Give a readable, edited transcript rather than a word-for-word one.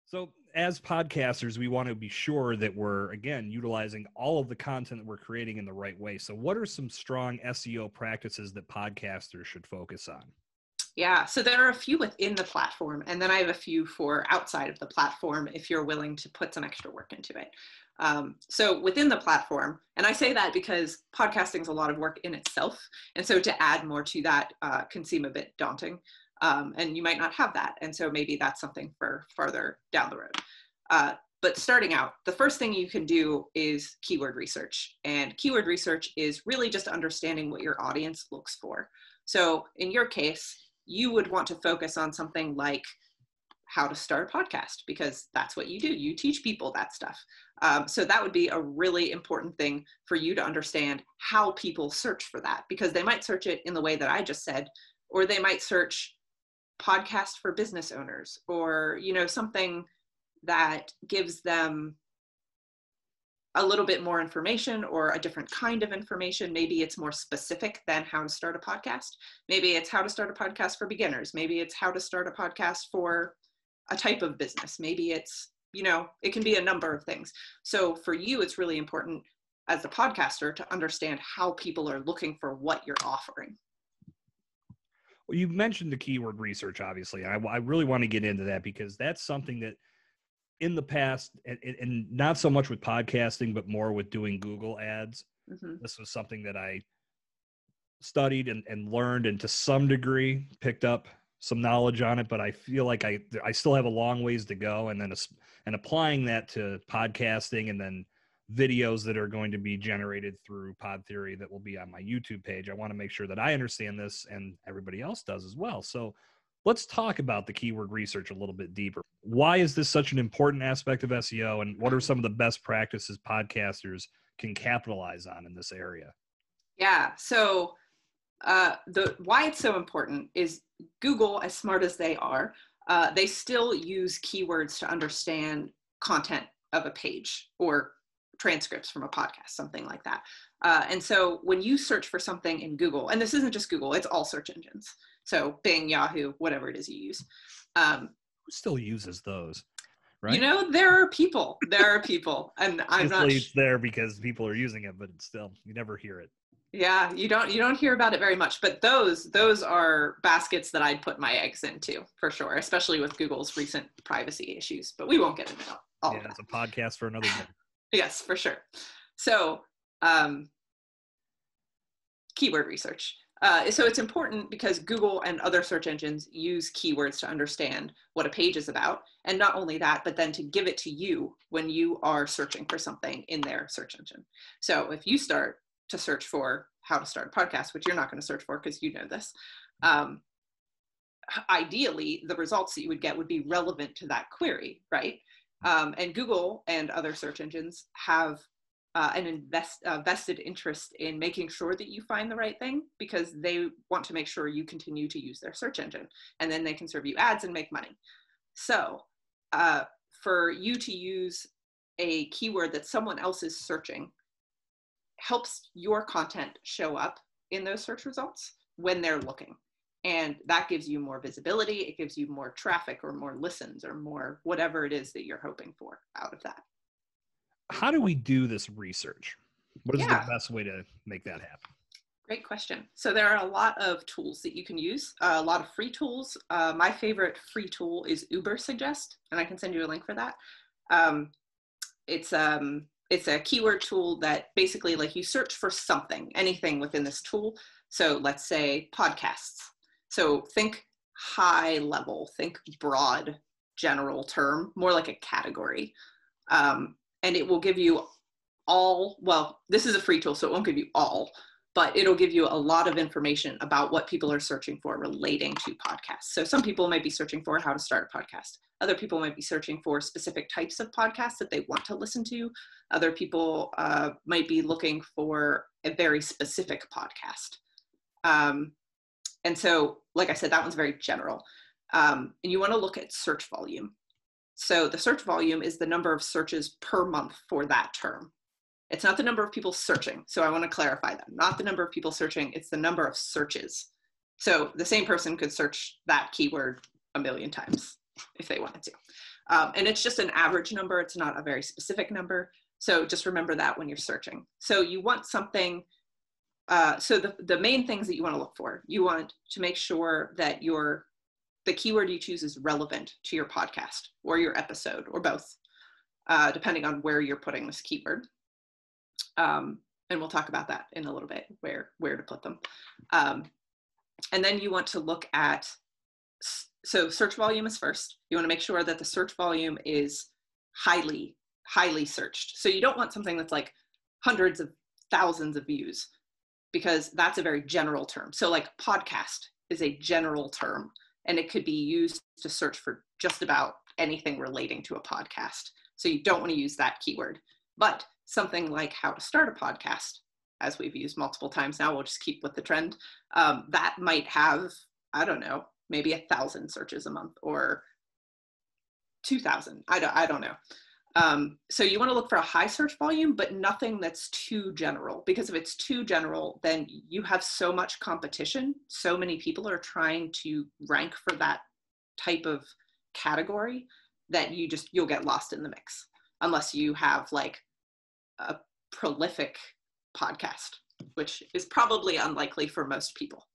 So as podcasters, we want to be sure that we're, again, utilizing all of the content that we're creating in the right way. So what are some strong SEO practices that podcasters should focus on? Yeah, so there are a few within the platform, and then I have a few for outside of the platform if you're willing to put some extra work into it. So within the platform, and I say that because podcasting is a lot of work in itself, and so to add more to that can seem a bit daunting, and you might not have that, and so maybe that's something for farther down the road. But starting out, the first thing you can do is keyword research, and keyword research is really just understanding what your audience looks for. So in your case, you would want to focus on something like how to start a podcast, because that's what you do. You teach people that stuff. So that would be a really important thing for you to understand how people search for that, because they might search it in the way that I just said, or they might search podcast for business owners, or, you know, something that gives them a little bit more information or a different kind of information. Maybe it's more specific than how to start a podcast. Maybe it's how to start a podcast for beginners. Maybe it's how to start a podcast for a type of business. Maybe it's, you know, it can be a number of things. So for you, it's really important as a podcaster to understand how people are looking for what you're offering. Well, you mentioned the keyword research, obviously. I really want to get into that because that's something that in the past, and not so much with podcasting, but more with doing Google ads. Mm-hmm. This was something that I studied and learned, and to some degree picked up some knowledge on it, but I feel like I still have a long ways to go. And then applying that to podcasting, and then videos that are going to be generated through Pod Theory that will be on my YouTube page. I want to make sure that I understand this and everybody else does as well. So let's talk about the keyword research a little bit deeper. Why is this such an important aspect of SEO, and what are some of the best practices podcasters can capitalize on in this area? Yeah, so why it's so important is Google, as smart as they are, they still use keywords to understand content of a page or transcripts from a podcast, something like that. And so when you search for something in Google, and this isn't just Google, it's all search engines. So Bing, Yahoo, whatever it is you use. Who still uses those, right? You know, there are people, and I'm not. It's there because people are using it, but still, you never hear it. Yeah, you don't hear about it very much, but those are baskets that I'd put my eggs into for sure, especially with Google's recent privacy issues. But we won't get into all of that. It's a podcast for another day. Yes, for sure. So, keyword research. So it's important because Google and other search engines use keywords to understand what a page is about. And not only that, but then to give it to you when you are searching for something in their search engine. So if you start to search for how to start a podcast, which you're not going to search for because you know this, ideally, the results that you would get would be relevant to that query, right? And Google and other search engines have an vested interest in making sure that you find the right thing, because they want to make sure you continue to use their search engine, and then they can serve you ads and make money. So for you to use a keyword that someone else is searching helps your content show up in those search results when they're looking. And that gives you more visibility. It gives you more traffic or more listens or more whatever it is that you're hoping for out of that. How do we do this research? What is the best way to make that happen? Great question. So there are a lot of tools that you can use, a lot of free tools. My favorite free tool is Ubersuggest, and I can send you a link for that. It's a keyword tool that basically, like, you search for something, anything within this tool. So let's say podcasts. So think high level, think broad, general term, more like a category. And it will give you this is a free tool, so it won't give you all, but it'll give you a lot of information about what people are searching for relating to podcasts. So some people might be searching for how to start a podcast. Other people might be searching for specific types of podcasts that they want to listen to. Other people might be looking for a very specific podcast. And so, like I said, that one's very general. And you want to look at search volume. So the search volume is the number of searches per month for that term. It's not the number of people searching. So I want to clarify that. Not the number of people searching, it's the number of searches. So the same person could search that keyword a million times if they wanted to. And it's just an average number. It's not a very specific number. So just remember that when you're searching. So you want something, so the main things that you want to look for, you want to make sure that the keyword you choose is relevant to your podcast or your episode or both, depending on where you're putting this keyword. And we'll talk about that in a little bit, where to put them. And then you want to look at, so search volume is first. You want to make sure that the search volume is highly searched. So you don't want something that's like hundreds of thousands of views, because that's a very general term. So like podcast is a general term, and it could be used to search for just about anything relating to a podcast. So you don't want to use that keyword. But something like how to start a podcast, as we've used multiple times now, we'll just keep with the trend, that might have, I don't know, maybe 1,000 searches a month or 2,000. I don't know. So you want to look for a high search volume, but nothing that's too general, because if it's too general, then you have so much competition. So many people are trying to rank for that type of category that you'll get lost in the mix, unless you have like a prolific podcast, which is probably unlikely for most people.